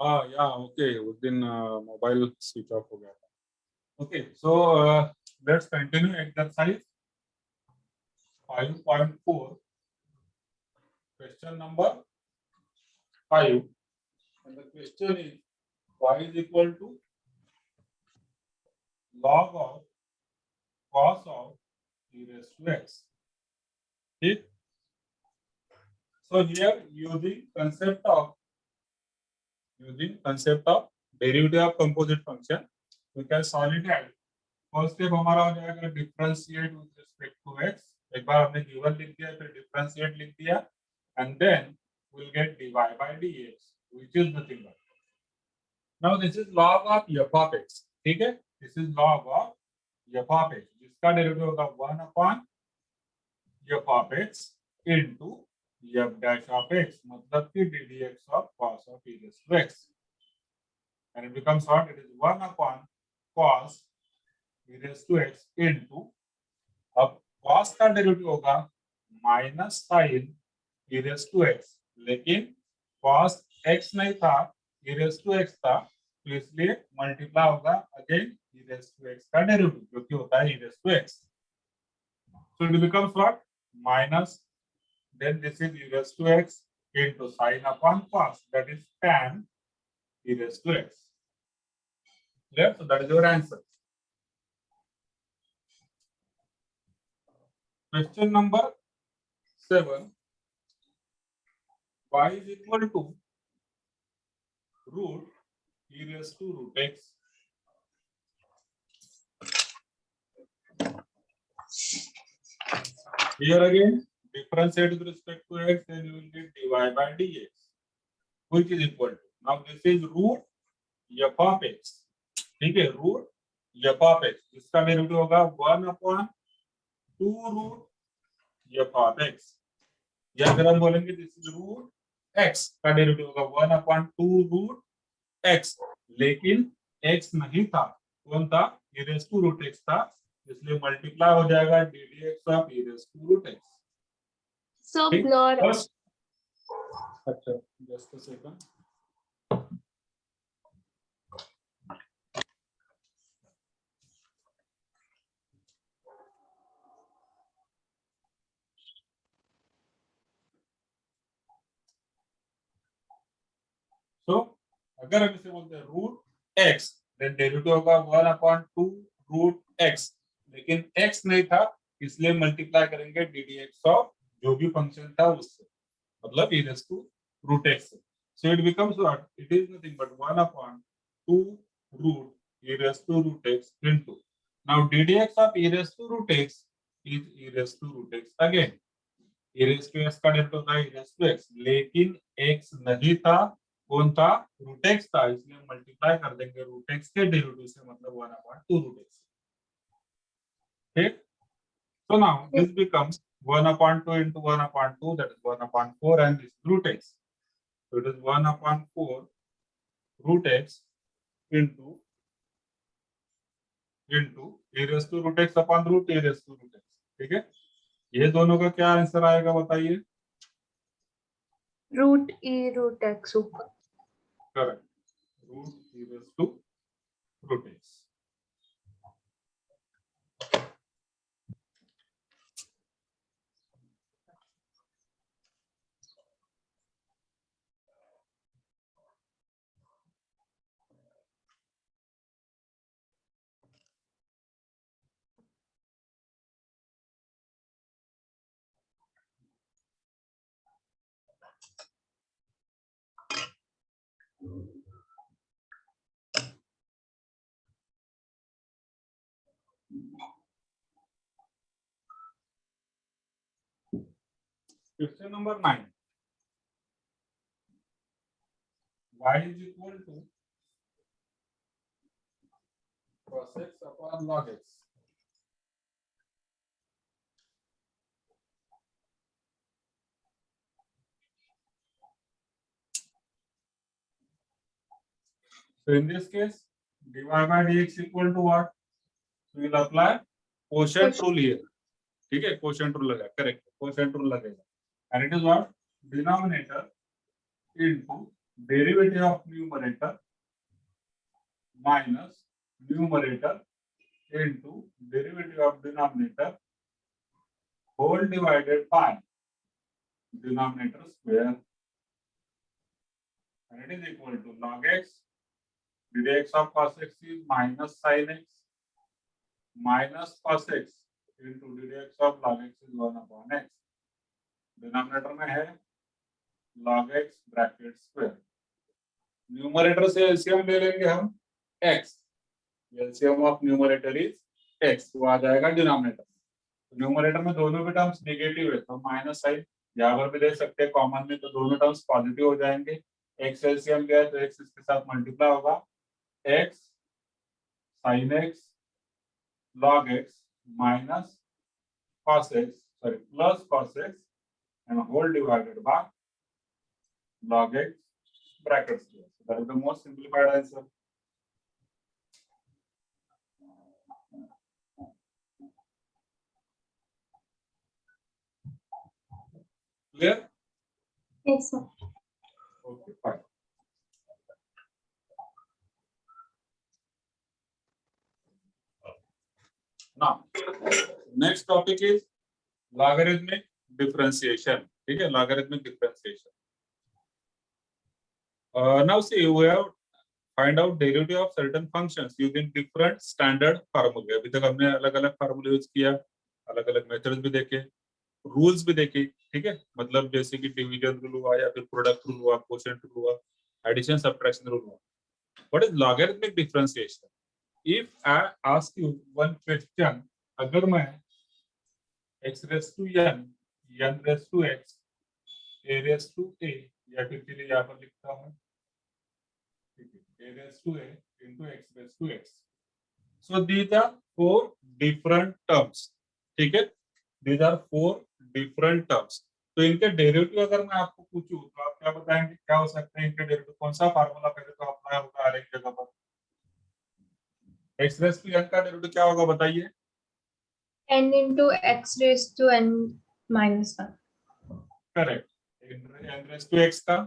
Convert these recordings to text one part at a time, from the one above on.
हाँ या ओके, उस दिन मोबाइल स्विच ऑफ हो गया था. Okay, so let's continue exercise 5.4, question number 5, and the question is y is equal to log of cos of e raised to x. ठीक. So here using concept of derivative of composite function, we can solve it out. First step हमारा हो जाएगा differentiate with respect to x. एक बार हमने given लिख दिया, फिर डिफरेंशिएट लिख दिया, and then we'll get dy by dx, which is nothing but. Now this is log of f of x. ठीक है, this is log of f of x, जिसका डेरिवेटिव होगा 1 upon f of x into f dash of x, मतलब कि ddx of cos of e raised to x, and it becomes what? It is 1 upon cos e raised to x into, अब cos का derivative होगा minus sine e raised to x, लेकिन cos x नहीं था, e raised to x था, तो इसलिए multiply होगा again e raised to x का डेरिवेटिव, जो कि होता है e raised to x. So it becomes what? Minus, then this is e raised to x into sin upon cos, that is tan e raised to x. Clear? So that is your answer. Question number 7. Y is equal to root e raised to root x. Here again, differentiate with respect to x, then you will get dy by dx, which is equal to, now this is root f of x. ठीक है, root f of x, इसका derivative होगा 1 upon 2 root f of x. या अगर हम बोलेंगे this is root x का derivative होगा 1 upon 2 root x, लेकिन x नहीं था, कौन था? e raised to root x था, इसलिए मल्टीप्लाई हो जाएगा ddx of e raised to root x. So blur. अच्छा, just a second. तो अगर हम इसे बोलते हैं रूट x, देन डेरिवेटिव होगा 1 upon 2 रूट x, लेकिन x नहीं था, इसलिए मल्टीप्लाई करेंगे ddx ऑफ जो भी फंक्शन था उससे, मतलब e raised to root x. So it becomes what? It is nothing but 1 upon 2 root e raised to root x into, now ddx of e raised to root x is e raised to root x again. e raised to x का derivative होता है e raised to x, लेकिन x नहीं था, कौन था? Root x था, इसलिए मल्टीप्लाई कर देंगे रूट x के डेरिवेटिव से, मतलब 1 upon 2 रूट x. ठीक. So now this becomes 1 upon 2 into 1 upon 2, that is 1 upon 4, and this root x. So it is 1 upon 4 root x into e raised to root x upon root e raised to root x. ठीक है, ये दोनों का क्या answer आएगा बताइए? Root e root x ऊपर. Correct. Root e raised to root x. Question number 9. Y is equal to cos x upon log x. So in this case, dy by dx equal to what? So we will apply quotient rule here. ठीक है, quotient rule लगा, correct, quotient rule लगेगा, and it is what? Denominator into derivative of numerator minus numerator into derivative of denominator whole divided by denominator square, and it is equal to log x. dx of cos x is minus sin x minus cos x into dx of log x is 1 upon x. Denominator में है log x bracket square. Numerator से LCM ले लेंगे हम x. LCM of numerator is x, वो आ जाएगा denominator. Numerator में दोनों भी टर्म्स नेगेटिव है तो माइनस साइन यहाँ पर भी दे सकते हैं कॉमन में, तो दोनों टर्म्स पॉजिटिव हो जाएंगे. x एलसीएम लिया है तो x इसके साथ मल्टीप्लाई होगा. x sin x log x minus cos x, sorry, plus cos x and whole divided by log x brackets. So that is the most simplified answer. Clear? Yes, sir. Okay, fine. Now, next topic is logarithmic differentiation. ठीक है, logarithmic differentiation. Now see, we have find out derivative of certain functions using different standard formula. अभी तक हमने अलग-अलग फार्मूले use किया, अलग-अलग methods भी देखे, रूल्स भी देखे. ठीक है, मतलब जैसे कि डिवीजन रूल हुआ या फिर प्रोडक्ट रूल हुआ, कोशेंट रूल हुआ, एडिशन सब्ट्रैक्शन रूल हुआ. What is logarithmic differentiation? If I ask you one question, अगर मैं x raise to n, n raise to x, a raise to a, या फिर चलिए यहाँ पर लिखता हूँ a raised to a into x raised to x. So these are four different terms. ठीक है, these are four different terms. तो इनके डेरिवेटिव अगर मैं आपको पूछूं तो आप क्या बताएंगे, क्या हो सकते हैं इनके डेरिवेटिव? कौन सा फार्मूला पहले तो अप्लाई होगा हर एक जगह पर? x raised to n का डेरिवेटिव क्या होगा बताइए? n into x raised to n minus 1. Correct. n raised to x का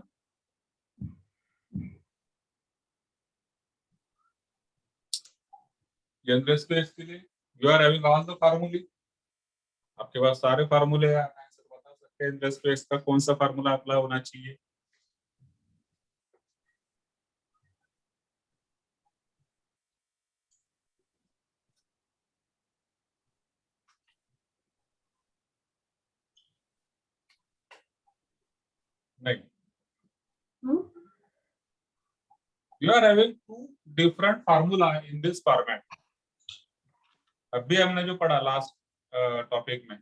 n raised to x के लिए you are having all the formulae. आपके पास सारे फार्मूले हैं, आंसर बता सकते हैं n raised to x का कौन सा फार्मूला अप्लाई होना चाहिए. नहीं, you are having two different formula in this format. अभी हमने जो पढ़ा लास्ट टॉपिक में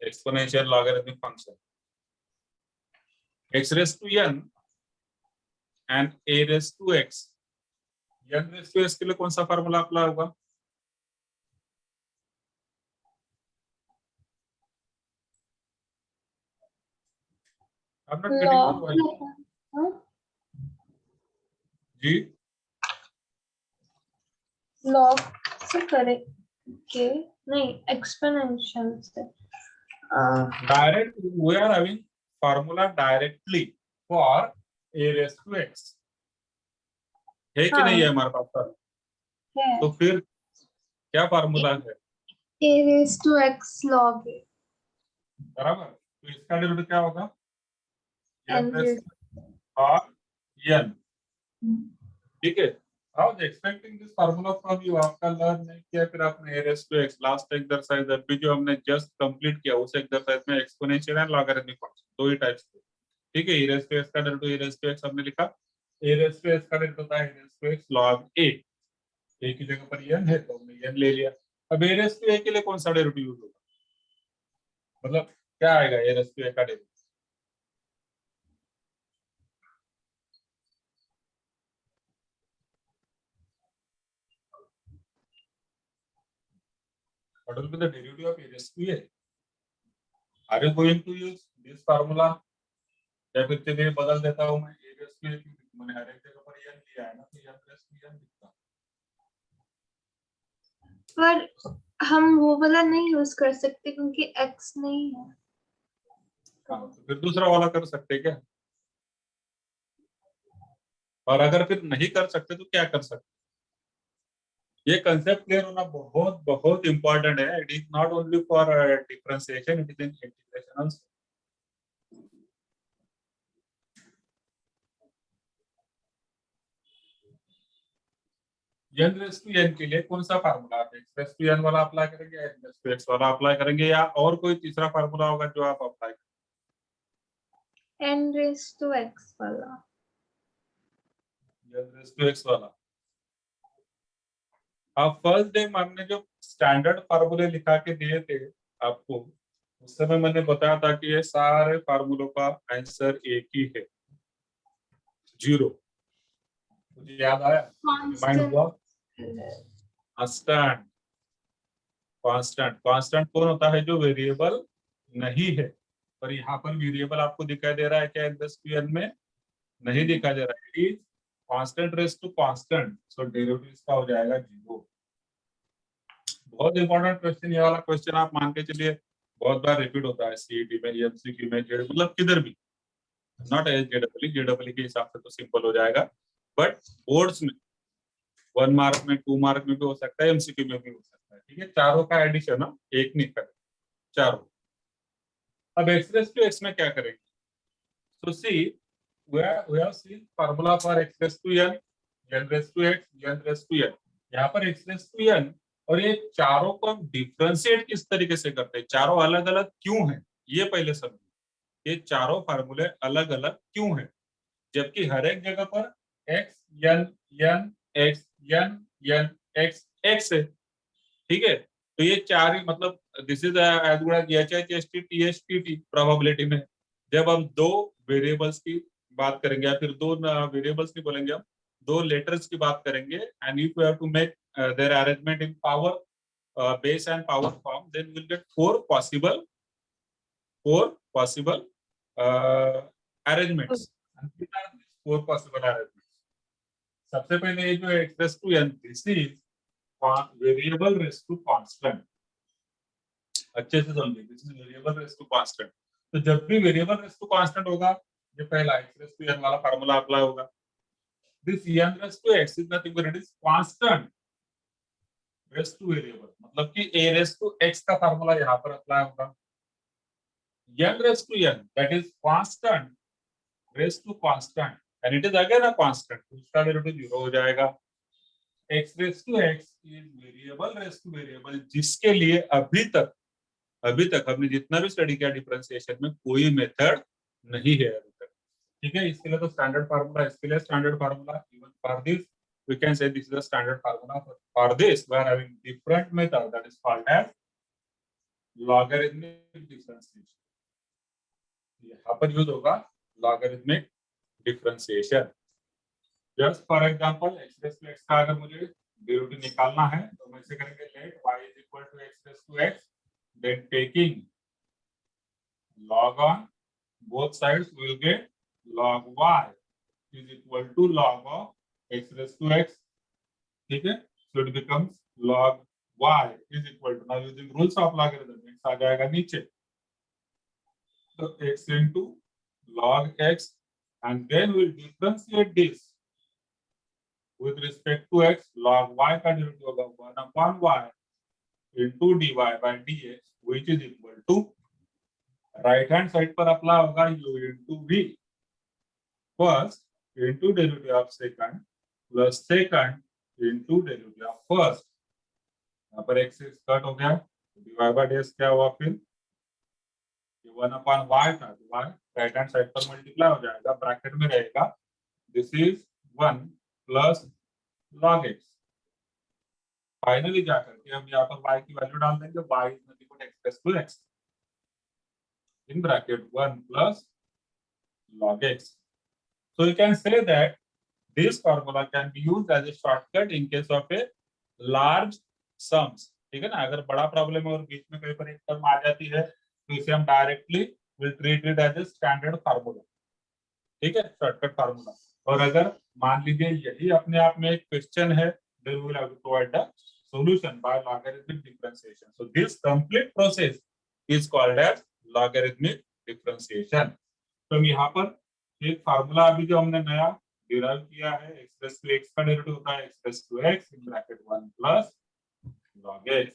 exponential logarithmic function, x raised to n and a raised to x. n raised to x के लिए कौन सा फार्मूला अप्लाई होगा? I'm not getting your voice. Ji log से करेंगे, नहीं एक्सपोनेंशियल से. Direct we are having formula directly for a raised to x. है कि नहीं है हमारे पास? है. तो फिर क्या फार्मूला है? a raised to x log a. बराबर. तो इसका डेरिवेटिव क्या होगा? n raised और n. ठीक है. I was expecting this formula from you. आपका लर्न नहीं किया, फिर आपने a raised to x last exercise अभी जो हमने जस्ट कंप्लीट किया उस एक्सरसाइज में एक्सपोनेंशियल एंड लॉगरिथमिक फंक्शन दो ही टाइप्स थे. ठीक है, a raised to x का derivative a raised to x हमने लिखा, a raised to x का डेरिवेटिव था a raised to x log a. a की जगह पर n है तो हमने n ले लिया. अब a raised to a के लिए कौन सा डेरिवेटिव यूज होगा? मतलब क्या आएगा a raised to a का derivative? What will be the derivative of a raised to a? Are you going to use this formula? या फिर चलिए बदल देता हूँ मैं, a raised to a मैंने हर एक जगह पर n लिया है ना, तो n raised to n लिखता. पर हम वो वाला नहीं यूज कर सकते क्योंकि x नहीं है. हाँ, तो फिर दूसरा वाला कर सकते क्या? और अगर फिर नहीं कर सकते तो क्या कर सकते। ये कंसेप्ट क्लियर होना बहुत बहुत इंपॉर्टेंट है। It is not only for differentiation, it is in integration also. n raise to n के लिए कौन सा फार्मूला आप x रेस टू n वाला अप्लाई करेंगे, n रेस टू x वाला अप्लाई करेंगे, या और कोई तीसरा फार्मूला होगा जो आप अप्लाई करेंगे? n रेस टू x वाला। n रेस टू x वाला। आप फर्स्ट डे हमने जो स्टैंडर्ड फार्मूले लिखा के दिए थे आपको, उस समय मैंने बताया था कि ये सारे फार्मूलों का आंसर एक ही है, 0। मुझे याद आया, रिमाइंड हुआ। कांस्टेंट, कांस्टेंट, कांस्टेंट कौन होता है? जो वेरिएबल नहीं है। पर यहाँ पर वेरिएबल आपको दिखाई दे रहा है क्या n में? नहीं दिखाई दे रहा है। It is constant raise to constant, so derivative इसका हो जाएगा 0। बहुत इंपॉर्टेंट क्वेश्चन ये वाला क्वेश्चन, आप मान के चलिए बहुत बार रिपीट होता है सीईटी में, एमसीक्यू में, मतलब किधर भी, नॉट एज जेडब्ल्यू, जेडब्ल्यू के हिसाब से तो सिंपल हो जाएगा, बट बोर्ड्स में 1 मार्क में, 2 मार्क में भी हो सकता है, एमसीक्यू में भी हो सकता है। ठीक है, चारों का एडिशन है, एक नहीं करें, चारों। अब एक्स रेस टू एक्स में क्या करेंगे? सो सी we have seen formula for x raised to n, n raised to x, n raised to n। यहाँ पर x raised to n, और ये चारों को हम डिफरेंशिएट किस तरीके से करते हैं, चारों अलग अलग क्यों हैं, ये पहले समझिए। ये चारों फार्मूले अलग अलग क्यों हैं, जबकि हर एक जगह पर x n n x n n x x है। ठीक है, तो ये चार ही, मतलब this is as good as H H S T T S T T probability में। जब हम दो वेरिएबल्स की बात करेंगे, या फिर दो वेरिएबल्स नहीं बोलेंगे, हम दो लेटर्स की बात करेंगे, and if you have to make their arrangement in power base and power form, then will get four possible arrangements. Four possible arrangements. सबसे पहले ये जो x to n, this is variable raise to constant. अच्छे से समझिए, this is variable raise to constant. तो जब भी वेरिएबल रेस टू कांस्टेंट होगा, ये पहला एक्स रेस टू एन वाला फार्मूला अप्लाई होगा। This n raise to x is nothing but it is constant raise to variable, मतलब कि a रेस टू x का फार्मूला यहाँ पर अप्लाई होगा। n raise to n, that is constant raise to constant, and it is again a constant, तो उसका derivative 0 हो जाएगा। x raise to x is variable raise to variable, जिसके लिए अभी तक हमने जितना भी स्टडी किया डिफरेंशिएशन में, कोई मेथड नहीं है अभी तक। ठीक है, इसके लिए तो स्टैंडर्ड फार्मूला, इसके लिए standard formula, even for this we can say this is the standard formula. For this we are having different method, that is called as logarithmic differentiation। यहाँ पर यूज होगा logarithmic differentiation। just for example x raised to x का अगर मुझे derivative निकालना है, तो मैं इसे करेंगे let y is equal to x raised to x, then taking log on both sides, we will get log y is equal to log of x raised to x। ठीक है, so it becomes log y is equal to, now using rules of logarithm, x आ जाएगा नीचे, तो x into log x, and then we will differentiate this with respect to x। log y का derivative होगा 1 upon y into dy by dx, which is equal to right hand side पर apply होगा u into v, first into derivative of second plus second into derivative of first. यहाँ पर x cut हो गया, dy by dx क्या हुआ, फिर 1 upon y था, y राइट हैंड साइड पर मल्टीप्लाई हो जाएगा, ब्रैकेट में रहेगा, this is 1 plus log x। Finally जाकर के हम यहाँ पर y की वैल्यू डाल देंगे, y is nothing but x raised to x in bracket 1 plus log x। So you can say that this formula can be used as a shortcut in case of a large sums। ठीक है ना, अगर बड़ा problem है और बीच में कहीं पर एक टर्म आ जाती है, तो इसे हम directly will treat it as a standard formula. ठीक है, शॉर्टकट फार्मूला। और अगर मान लीजिए यही अपने आप में एक क्वेश्चन है, then we will have to provide the solution by logarithmic differentiation। So this complete process is called as logarithmic differentiation। तो हम यहाँ पर एक फार्मूला अभी जो हमने नया डिराइव किया है, x रेस टू x का डेरिवेटिव होता है x raise to x in bracket 1 plus log x।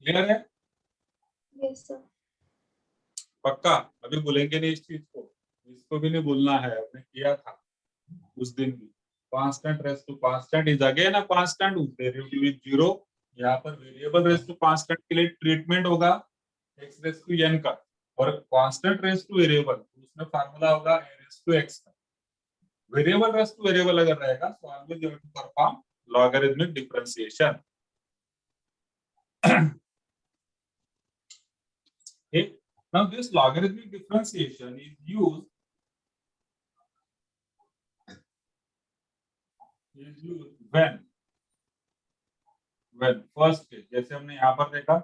Clear है? Yes sir. पक्का? अभी बोलेंगे नहीं इस चीज को, इसको भी नहीं बोलना है, आपने किया था उस दिन भी। Constant raise to constant is again a constant, derivative is 0। यहाँ पर वेरिएबल रेस टू कांस्टेंट के लिए ट्रीटमेंट होगा x रेस टू n का, और कांस्टेंट रेस टू वेरिएबल उसमें फार्मूला होगा a रेस टू x का। वेरिएबल रेस टू वेरिएबल अगर रहेगा तो always you have to perform logarithmic differentiation. ठीक, now this logarithmic differentiation is used when first case, जैसे हमने यहाँ पर देखा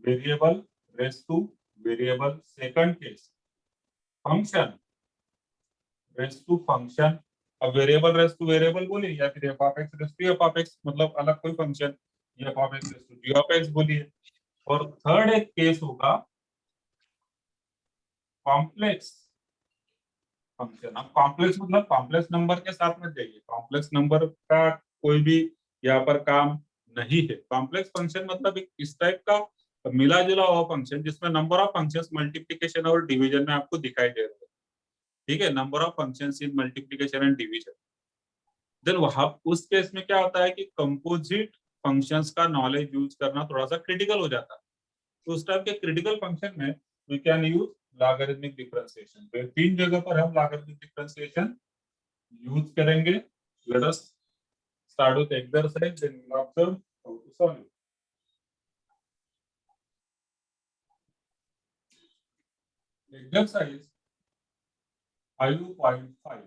variable raise to variable, second case function raise to function. अब वेरिएबल रेस टू वेरिएबल बोलिए या फिर f of x raise to f of x, मतलब अलग कोई function, f of x raise to g of x बोलिए। और third एक केस होगा कॉम्प्लेक्स फंक्शन। अब कॉम्प्लेक्स मतलब कॉम्प्लेक्स नंबर के साथ में जाइए, कॉम्प्लेक्स नंबर का कोई भी यहाँ पर काम नहीं है। कॉम्प्लेक्स फंक्शन मतलब एक इस टाइप का मिला जुला हुआ फंक्शन जिसमें नंबर ऑफ फंक्शंस मल्टीप्लिकेशन और डिवीजन में आपको दिखाई दे रहे हैं। ठीक है, number of functions in multiplication and division. Then वहां उस केस में क्या होता है कि कंपोजिट फंक्शंस का नॉलेज यूज करना थोड़ा सा क्रिटिकल हो जाता है। तो उस टाइप के क्रिटिकल फंक्शन में we can use logarithmic differentiation. तो तीन जगह पर हम लॉगरिथमिक डिफरेंशिएशन यूज करेंगे। Let us start with exercise, then we will observe how to solve it. Exercise 5.5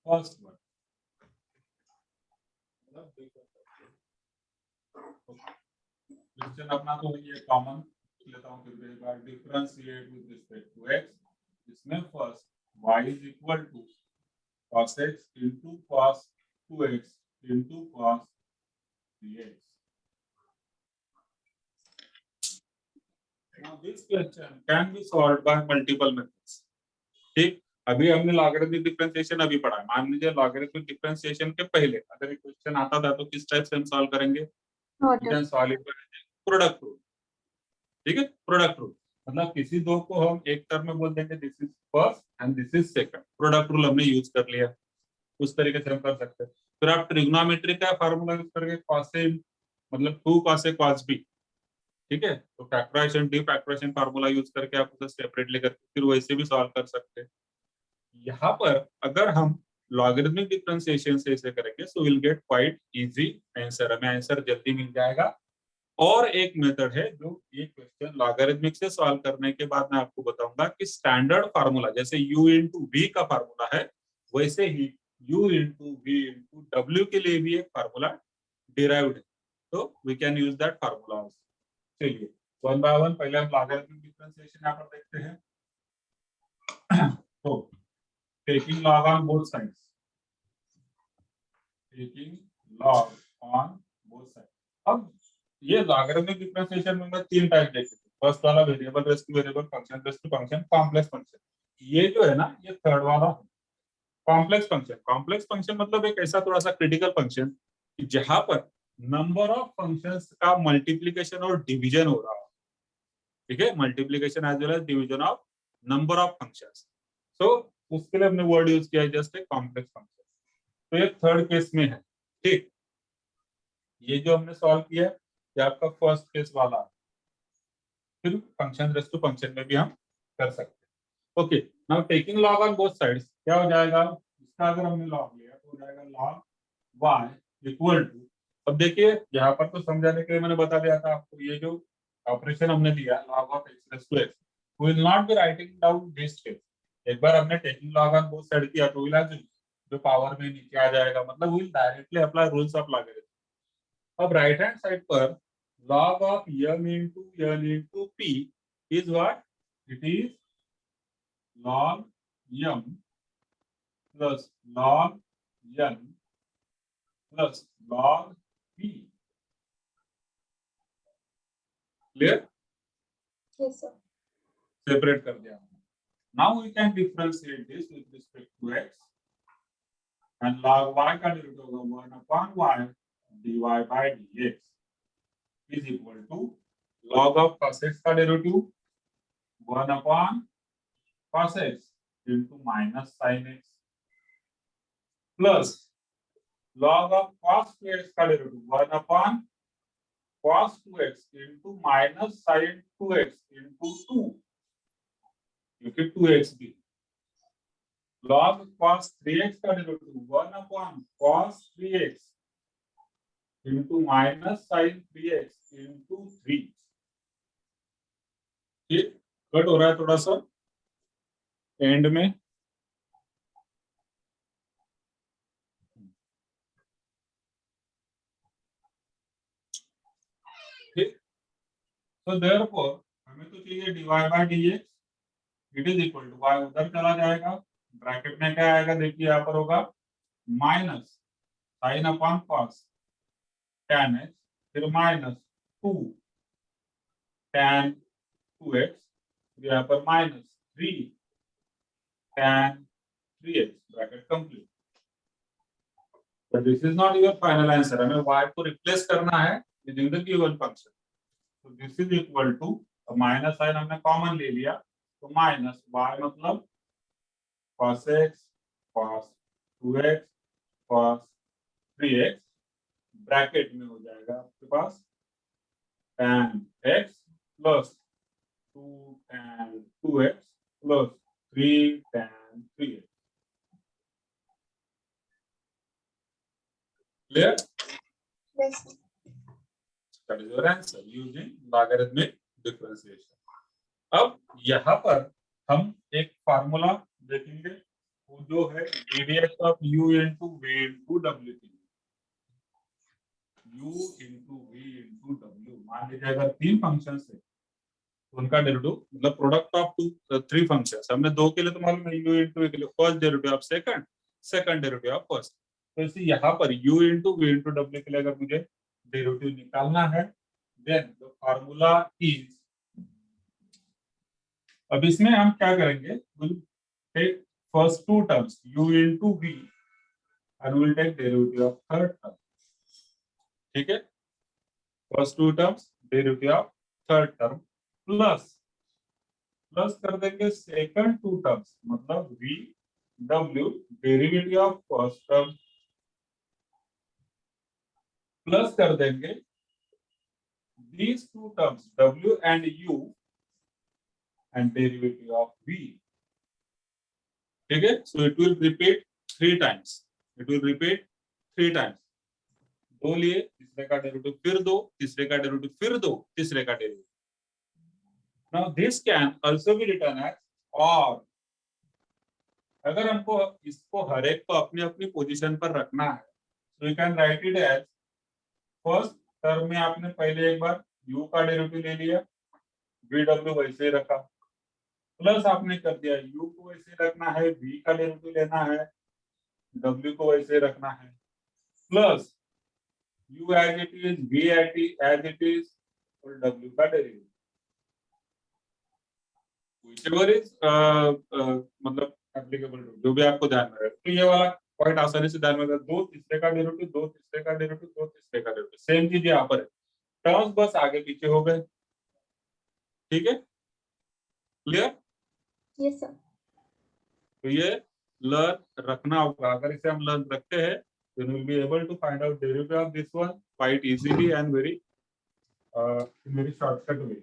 first one. Question अपना तो ये कॉमन लेता हूँ, फिर एक बार differentiate with respect to x, इसमें first y is equal to cos x into cos 2x into cos 3x। Now this question can be solved by multiple methods। ठीक, अभी हमने लॉगरिथमिक डिफरेंशिएशन अभी पढ़ा। मान लीजिए लॉगरिथमिक डिफरेंशिएशन के पहले अगर एक क्वेश्चन आता था तो किस टाइप से हम सॉल्व करेंगे? We can solve it by product rule. ठीक है, प्रोडक्ट रूल मतलब किसी दो को हम एक टर्म में बोल देंगे this is first and this is second, product rule हमने यूज कर लिया। उस तरीके से हम कर सकते हैं। फिर आप ट्रिग्नोमेट्री का फार्मूला यूज करके cos a मतलब 2 cos a cos b, ठीक है, तो factorization de factorization formula use करके आप उसे सेपरेटली करके फिर वैसे भी सॉल्व कर सकते हैं। यहाँ पर अगर हम लॉगरिथमिक डिफरेंशिएशन से इसे करेंगे so will get quite easy answer, हमें आंसर जल्दी मिल जाएगा। और एक मेथड है जो ये क्वेश्चन लॉगरिथमिक से सॉल्व करने के बाद मैं आपको बताऊंगा कि स्टैंडर्ड फार्मूला जैसे u इंटू वी का फार्मूला है वैसे ही u इंटू वी इंटू डब्ल्यू के लिए भी एक फार्मूला डिराइव्ड है, तो we can use that formula. चलिए वन बाय वन पहले हम लॉगरिथमिक डिफरेंशिएशन यहाँ पर देखते हैं। तो taking log on both sides, taking log on both side. अब ये लॉगरिथमिक डिफरेंशिएशन में मैं तीन टाइप देखे थे। फर्स्ट वाला variable raise to variable, function raise to function, complex function. ये जो है ना ये थर्ड वाला कॉम्प्लेक्स फंक्शन। कॉम्प्लेक्स फंक्शन मतलब एक ऐसा थोड़ा सा क्रिटिकल फंक्शन जहां पर नंबर ऑफ फंक्शंस का मल्टीप्लिकेशन और डिवीजन हो रहा है। ठीक है, multiplication as well as division of number of functions. So उसके लिए हमने वर्ड यूज किया है जस्ट ए कॉम्प्लेक्स फंक्शन। तो ये थर्ड केस में है। ठीक, ये जो हमने सॉल्व किया है ये आपका फर्स्ट केस वाला है। फिर फंक्शन रेस टू फंक्शन में भी हम कर सकते हैं। Okay, now taking log on both sides क्या हो जाएगा? इसका अगर हमने लॉग लिया तो हो जाएगा लॉग y इक्वल टू, अब देखिए यहाँ पर तो समझाने के लिए मैंने बता दिया था आपको, ये जो ऑपरेशन हमने दिया log of x raise to x, we will not be writing down this case. एक बार हमने taking log on both side किया तो विल जो पावर में नीचे आ जाएगा, मतलब will directly apply rules of logarithm. अब राइट हैंड साइड पर log of m into p is what? It is log m plus log n plus log p। Clear? Yes sir. Separate कर दिया हमने। Now we can differentiate this with respect to x, and log y का derivative होगा 1 upon y dy by dx is equal to log of cos x का derivative 1 upon cos x into minus sin x plus log of cos 2x का derivative 1 upon cos 2x into minus sin 2x into 2 क्योंकि 2x भी log cos 3x का derivative 1 upon cos 3x into minus sin 3x into 3 ये cut हो रहा है थोड़ा सा एंड में ठीक तो देयरफॉर हमें तो चाहिए dy by dx it is equal to y उधर चला जाएगा ब्रैकेट में क्या आएगा देखिए यहाँ पर होगा minus sine upon cos tan x फिर माइनस 2 tan 2x फिर यहाँ पर minus 3 tan 3x bracket complete but this is not your final answer हमें y को रिप्लेस करना है within the given function so this is equal to minus sign हमने common ले लिया तो माइनस y मतलब cos x cos 2x cos 3x bracket में हो जाएगा आपके पास tan x plus 2 tan 2x plus 3 tan 3x clear Yes. that is your answer using logarithmic differentiation अब यहाँ पर हम एक फार्मूला देखेंगे वो जो है ddx of u into v into w के लिए u into v into w मान लीजिए अगर तीन फंक्शंस है तो उनका डेरिवेटिव मतलब प्रोडक्ट ऑफ थ्री फंक्शंस हमने दो के लिए तो मालूम है u into v के लिए first derivative of second second derivative of first तो इसी यहाँ पर u into v into w के लिए अगर मुझे डेरिवेटिव निकालना है देन द फार्मूला इज अब इसमें हम क्या करेंगे will take first two terms u into v and we'll take derivative of third term ठीक है first two terms derivative of third term plus plus कर देंगे सेकंड टू टर्म्स मतलब v w derivative of first term plus कर देंगे these two terms w and u and derivative of v ठीक है so it will repeat three times दो लिए तीसरे का डेरिवेटिव फिर दो तीसरे का डेरिवेटिव फिर दो तीसरे का derivative now this can also be written as or अगर हमको इसको हर एक को अपनी अपनी पोजीशन पर रखना है so we can write it as first term में आपने पहले एक बार u का डेरिवेटिव ले लिया vw वैसे ही रखा प्लस आपने कर दिया u को वैसे रखना है v का डेरिवेटिव लेना है w को वैसे रखना है plus u as it is v as it is और w का डेरिवेटिव व्हिचएवर इज मतलब एप्लीकेबल जो भी आपको ध्यान में रहे तो ये वाला पॉइंट आसानी से ध्यान में रखना दो तीसरे का डेरिवेटिव दो तीसरे का डेरिवेटिव दो तीसरे का डेरिवेटिव सेम चीज यहाँ पर है टर्म्स बस आगे पीछे हो गए ठीक है क्लियर Yes, sir. तो ये लर्न रखना होगा अगर इसे हम लर्न रखते हैं then we'll be able to find out derivative of this one quite easily and very in very shortcut way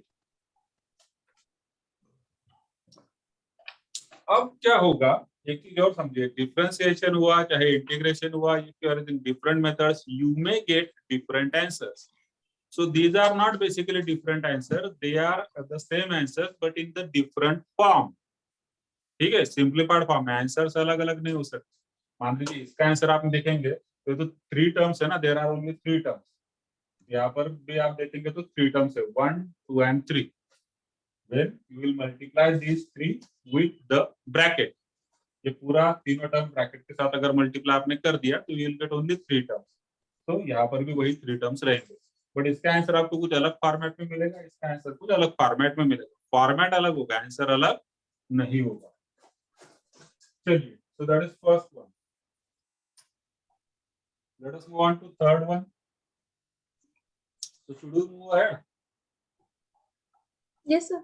अब क्या होगा एक चीज और समझिए डिफरेंशिएशन हुआ चाहे इंटीग्रेशन हुआ if you are using different methods you may get different answers so these are not basically different answers they are the same answers but in the different form ठीक है सिंप्लीफाइड फॉर्म में answers अलग अलग नहीं हो सकते मान लीजिए इसका आंसर आप देखेंगे तो थ्री टर्म्स है ना there are only three terms यहाँ पर भी आप देखेंगे तो थ्री टर्म्स है 1 2 and 3 when you will multiply these three with the bracket ये पूरा तीनों टर्म ब्रैकेट के साथ अगर मल्टीप्लाई आपने कर दिया तो you will get only three terms तो यहाँ पर भी वही थ्री टर्म्स रहेंगे बट इसका आंसर आपको कुछ अलग फॉर्मेट में मिलेगा इसका आंसर कुछ अलग फॉर्मेट में मिलेगा फॉर्मेट अलग होगा आंसर अलग नहीं होगा चलिए, so that is first one. Let us move on to third one. So should we move ahead? Yes, sir.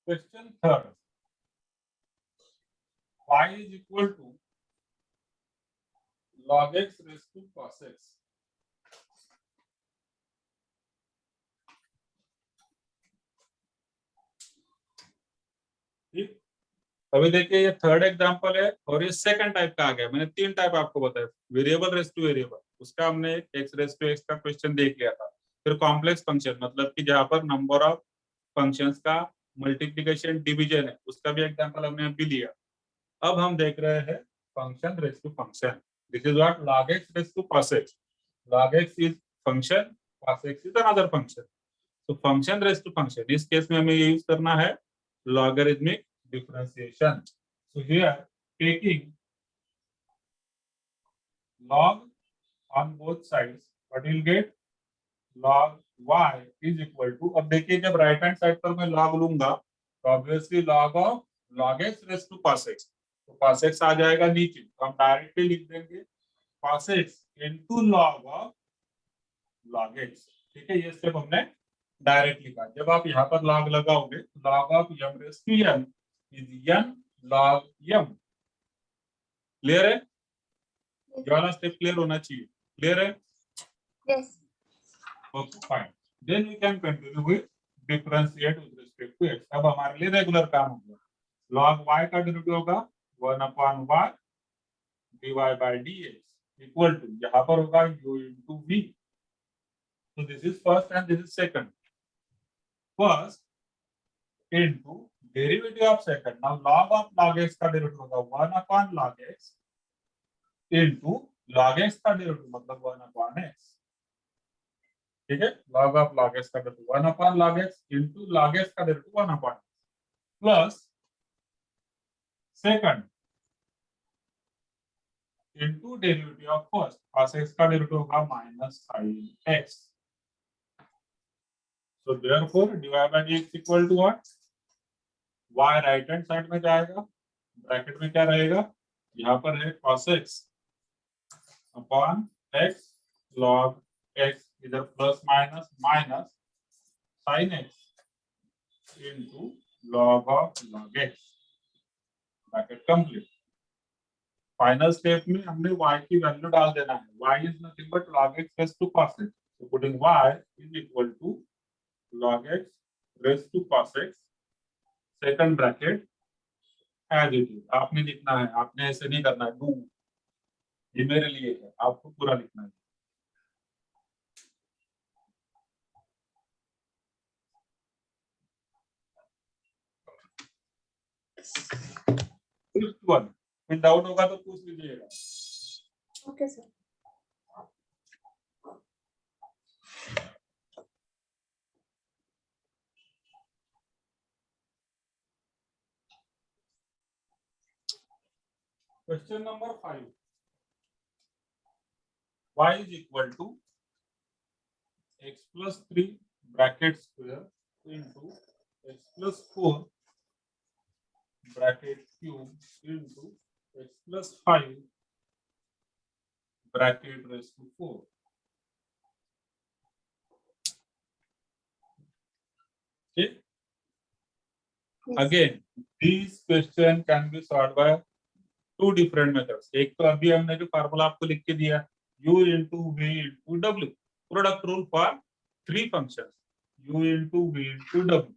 Question third. Y is equal to log x raised to cos x. ठीक, अभी देखिए ये third example है और ये second type का आ गया। मैंने तीन टाइप आपको बताया, वेरिएबल रेस टू वेरिएबल, उसका हमने एक्स रेस टू एक्स का क्वेश्चन देख लिया था। फिर कॉम्प्लेक्स फंक्शन, मतलब कि जहां पर नंबर ऑफ फंक्शंस का मल्टीप्लिकेशन डिवीजन है, उसका भी एग्जांपल हमने अभी लिया। अब हम देख रहे हैं function raise to function. This is what log x raise to cos x. log x is function, cos x is another function. तो फंक्शन रेस टू फंक्शन, इस केस में हमें ये यूज करना है logarithmic differentiation. So here taking log on both sides, what you'll get, log y is equal to, अब देखिए जब राइट हैंड साइड पर मैं log लूंगा तो obviously log of log x raise to cos x, तो cos x आ जाएगा नीचे, तो हम डायरेक्टली लिख देंगे cos x into log of log x। ठीक है, ये स्टेप हमने डायरेक्ट लिखा। जब आप यहाँ पर log लगाओगे तो log of m raise to n is n log m। Clear है? ये वाला स्टेप क्लियर होना चाहिए। क्लियर है? Yes. Okay fine, then we can continue with differentiate with respect to x। अब हमारे लिए रेगुलर काम होगा। log y का डेरिवेटिव होगा 1/y dy by dx equal to, यहाँ पर होगा u into v। so this is first and this is second। first into derivative of second, now log of log x का derivative होगा 1/log x into log x का derivative मतलब 1/x। ठीक है, log of log x का derivative 1/log x into log x का derivative 1/x plus second into derivative of first, cos x का derivative होगा -sin x। so therefore dy by dx equal to what, y right hand side में जाएगा, bracket में क्या रहेगा, यहाँ पर है cos x upon x log x, इधर plus minus minus sin x into log of log x, bracket complete. Final step में हमने y की वैल्यू डाल देना है। y is nothing but log x raise to cos x, so putting y is equal to log x raise to cos x, second bracket as it is. आपने लिखना है, आपने ऐसे नहीं करना है डू, ये मेरे लिए है, आपको पूरा लिखना है। फिफ्थ वन, फिर डाउट होगा तो पूछ लीजिएगा। Okay, sir. Question number 5, y is equal to x plus 3 bracket square into x plus 4 bracket cube into x plus 5 bracket raised to 4। Okay, Yes. again these question can be solved by two different methods। एक तो अभी हमने जो formula आपको लिख के दिया u into v into w, product rule for three functions, u into v into w,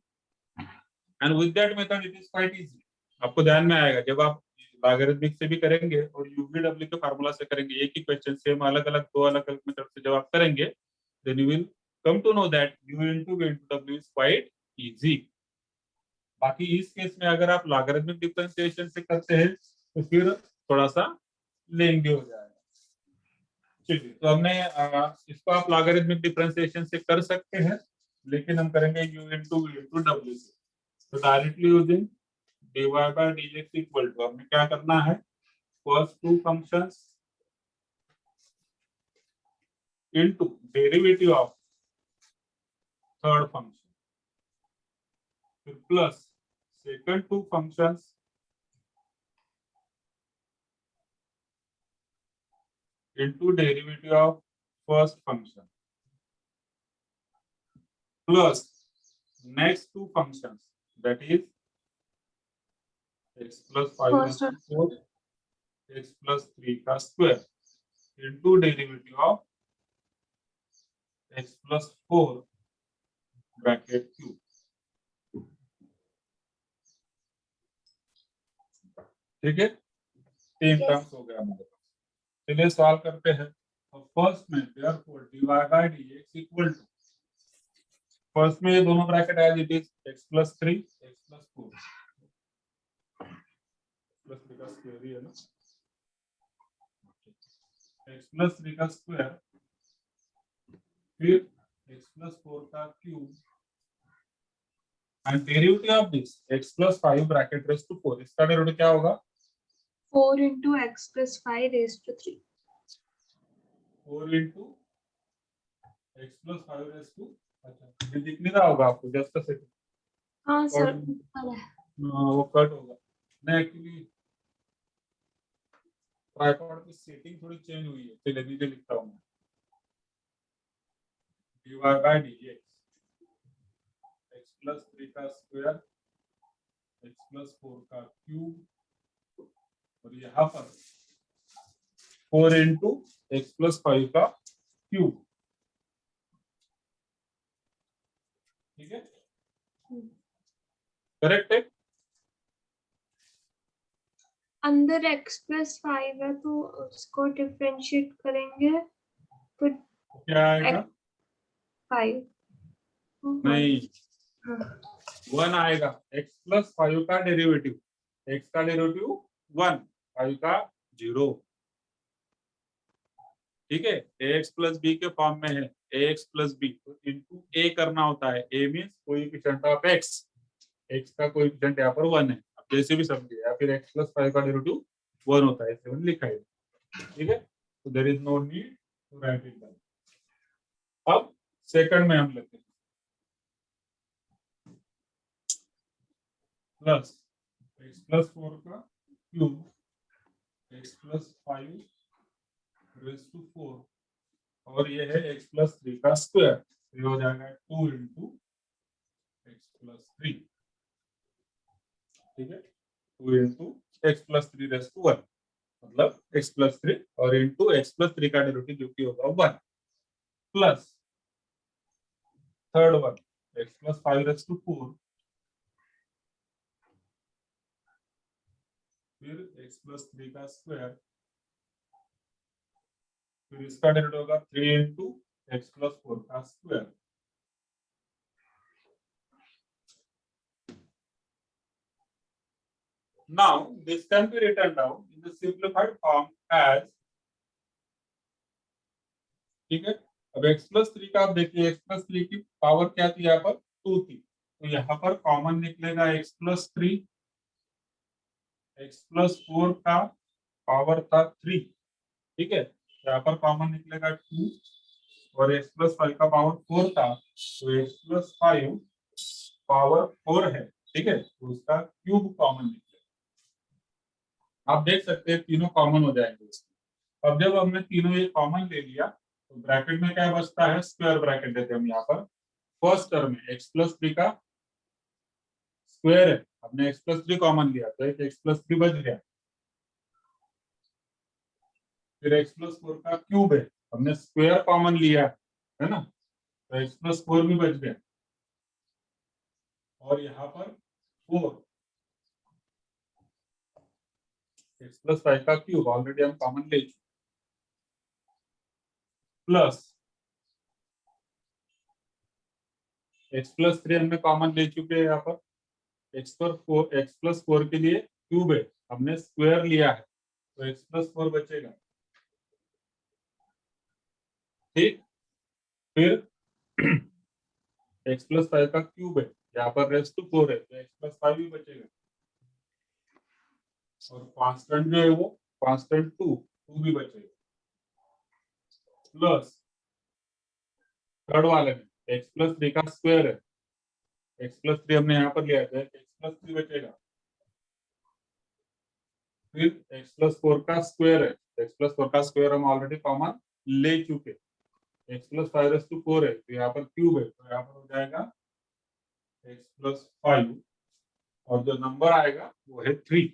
and with that method it is quite easy। आपको ध्यान में आएगा जब आप लॉगरिथमिक से भी करेंगे और u v w के फार्मूला से करेंगे, एक ही क्वेश्चन सेम अलग अलग दो अलग अलग मेथड से जब आप करेंगे, then you will come to know that u into v into w is quite easy। बाकी इस केस में अगर आप लॉगरिथमिक डिफरेंशिएशन से करते हैं तो फिर थोड़ा सा लेंगे हो जाएगा। चलिए, तो हमने इसको आप लॉगरिथमिक डिफरेंशिएशन से कर सकते हैं। लेकिन हम करेंगे u into v into W से। तो directly using dy by dx equal to, हमें क्या करना है, first two functions into derivative of third function, फिर plus second two functions into derivative of first function, plus next two functions that is x plus 5 First raised to 4 x plus 3 का square into derivative of x plus 4 bracket cube. ठीक है, तीन Yes. Terms हो गया हमारे पास। चलिए solve करते हैं। फर्स्ट में therefore dy by dx equal to, first में ये दोनों bracket as it is x plus 3 x plus 4 plus 3 का स्क्वायर ही है ना, x plus 3 का स्क्वायर फिर x plus 4 का cube and derivative of this x plus 5 bracket raise to 4, इसका डेरिवेटिव क्या होगा, 4 into x plus 5 raised to 3. 4 into x plus 5 raise to, अच्छा ये दिख नहीं रहा होगा आपको, जस्ट अ सेकंड, हाँ सर, और वो कट होगा नहीं, एक्चुअली ट्राइपॉड की सेटिंग थोड़ी चेंज हुई है, चलिए नीचे लिखता हूँ मैं, dy by dx x plus 3 का स्क्वायर x plus 4 का क्यूब और यहाँ पर 4 into x plus 5 का क्यूब। ठीक है, करेक्ट है। अंदर x plus 5 है तो उसको डिफरेंशिएट करेंगे तो क्या आएगा, 5 नहीं हाँ 1 आएगा, x plus 5 का डेरिवेटिव, x का डेरिवेटिव 1, 5 का 0। ठीक है, ax plus b के फॉर्म में है, ax plus b तो इनटू a करना होता है, a means coefficient of x, x का कोएफिशिएंट यहाँ पर 1 है, आप जैसे भी समझिए, या फिर x plus 5 का डेरिवेटिव 1 होता है, ऐसे मैंने लिखा है। ठीक है, तो there is no need to write it down. अब सेकंड में हम लेते हैं प्लस x plus 4 का cube x plus 5 raise to 4 और ये है x plus 3 का स्क्वायर, ये हो जाएगा 2 into x plus 3। ठीक है, 2 into x plus 3 raise to 1, मतलब x plus 3 और into x plus 3 का डेरिवेटिव जो कि होगा 1 plus third one x plus 5 raise to 4 फिर x plus 3 का स्क्वायर फिर इसका डेरिवेटिव होगा 3 into x plus 4 का square. Now this can be written down in the simplified form as, ठीक है, अब x plus 3 का आप देखिए, x plus 3 की पावर क्या थी, यहाँ पर 2 थी, तो यहाँ पर कॉमन निकलेगा x plus 3, x plus 4 का पावर था 3। ठीक है, यहाँ पर कॉमन निकलेगा 2 और x plus 5 का पावर 4 था, तो x plus 5 पावर 4 है। ठीक है, तो उसका क्यूब कॉमन निकलेगा। आप देख सकते हैं तीनों कॉमन हो जाएंगे। अब जब हमने तीनों ये कॉमन ले लिया तो ब्रैकेट में क्या बचता है, स्क्वायर ब्रैकेट देते हैं हम यहाँ पर। फर्स्ट टर्म में x plus 3 का स्क्वायर है, हमने x plus 3 कॉमन लिया तो एक x plus 3 बच गया, फिर x plus 4 का क्यूब है, हमने स्क्वायर कॉमन लिया है ना, तो x plus 4 भी बच गया और यहाँ पर 4 x plus 5 का क्यूब ऑलरेडी हम कॉमन ले चुके, प्लस x plus 3 हमने कॉमन ले चुके हैं, यहाँ पर x plus 4 के लिए क्यूब है, हमने स्क्वायर लिया है तो x plus 4 बचेगा। ठीक, फिर एक्स प्लस 5 का क्यूब है, यहाँ पर रेस टू 4 है तो एक्स प्लस 5 भी बचेगा, और कांस्टेंट जो है वो कांस्टेंट 2 भी बचेगा, प्लस थर्ड वाले में एक्स प्लस 3 का स्क्वायर है, एक्स प्लस 3 हमने यहाँ पर लिया था, एक्स प्लस 3 बचेगा, फिर एक्स प्लस 4 का स्क्वायर है, एक्स प्लस 4 का स्क्वायर हम ऑलरेडी कॉमन ले चुके, एक्स प्लस 5 रेस टू 4 है तो यहाँ पर क्यूब है तो यहाँ पर हो जाएगा एक्स प्लस 5, और जो नंबर आएगा वो है 3।